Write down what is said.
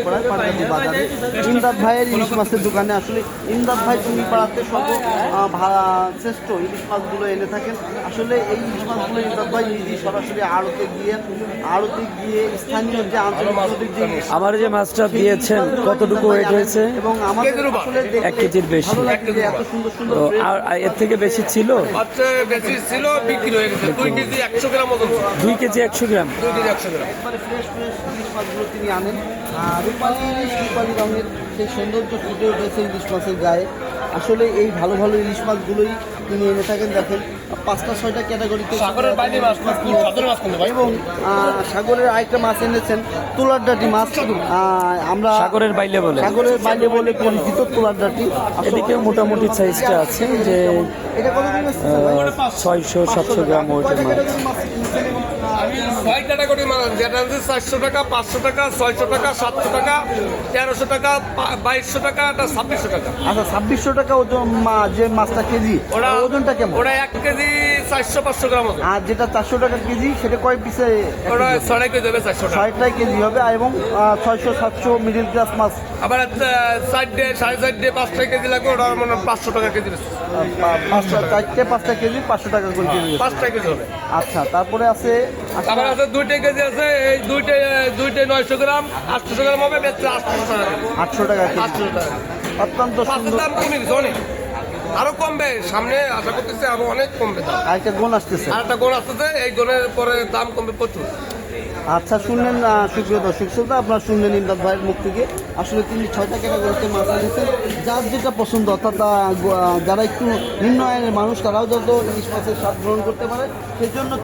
পাঞ্জাবি বাজারে ইমদাদ ভাইয়ের ইলিশ মাছের দোকানে। আসলে ইমদাদ ভাই তুমি পাড়াতে শ্রেষ্ঠ ইলিশ মাছগুলো এনে থাকেন। আসলে এই ইলিশ মাছগুলো ইমদাদ ভাই নিজেই সরাসরি আড়তে গিয়ে স্থানীয় যে আন্তর্জাতিক যে আমার যে মাছটা দিয়েছেন কতটুকু ওয়েট হয়েছে? এবং আমাদের আসলে 1 কেজির বেশি। ভালো লাগে যে এত সুন্দর সুন্দর তো আর এর থেকে বেশি ছিল? বেশি ছিল, বিক্রি হয়ে গেছে। 2 কেজি 100 গ্রাম মতন। 2 কেজি 100 গ্রাম। 2 কেজি 100 গ্রাম। একবারে ফ্রেশ ইলিশ মাছগুলো তিনি আনেন। রূপালী রঙের সেই সৌন্দর্য ফুটে উঠেছে ইলিশ মাছের গায়ে। আসলে এই ভালো ভালো ইলিশ মাছগুলোই তিনি এনে থাকেন। দেখেন 5টা-6টা ক্যাটাগরিতে সাগরের বাইরে মাছ, সাগরের মাছ কিন্তু ভাই। এবং সাগরের আরেকটা মাছ এনেছেন তুলার ডাঁটি মাছ। আমরা সাগরের বাইলে বলে পরিচিত তুলার ডাঁটি। এদিকে মোটামুটি সাইজটা আছে যে এটা কত দাম আছে ভাই? 600-700 গ্রাম ওয়েটের মাছ। আমি 6 ক্যাটাগরি মাছ, যেটা হচ্ছে 400 টাকা, 500 টাকা, 600 টাকা, 700 টাকা, 1300 টাকা, 2200 টাকা, 2600 টাকা। আচ্ছা 2600 টাকা ওজন যে মাছটা কেজি, ওজনটা কেমন? ওটা 1 কেজি 400-500 গ্রাম ওজন। আর যেটা 400 টাকা কেজি সেটা কয় পিসে? ওটা 6 কেজি হবে, 400 টাকা। 6টাই কেজি হবে। এবং 600-700 মিডিল ক্লাস মাছ আবার 4.5 সাড়ে 5টা কেজি লাগবে, ওটা মানে 500 টাকা কেজি। 4-5টা কেজি 500 টাকা করে কেজি। 5টা কেজি হবে। আচ্ছা তারপরে আছে আবার আছে 2টা কেজি আছে, এই দুইটা 900 গ্রাম 800 গ্রাম হবে, বেচছে 800 টাকা। 800 টাকা কেজি। 800 টাকা। অত্যন্ত মাছের সুন্দর। দাম কমে গেছে অনেক, আরো কমবে সামনে, আশা করতেছে আরো অনেক কমবে দাম। আরেকটা গুণ আসতেছে। আর একটা গোল আসতেছে, এই গোলের পরে দাম কমবে প্রচুর। আচ্ছা শুনলেন সুপ্রিয় দর্শক শ্রোতা, আপনারা শুনলেন ইমদাদ ভাইয়ের মুখ থেকে। আসলে তিনি 6টা ক্যাটাগরিতে মাছ এনেছেন। যার যেটা পছন্দ, অর্থাৎ যারা একটু নিম্ন আয়ের মানুষ তারাও যত ইলিশ মাছের স্বাদ গ্রহণ করতে পারে, সেই জন্য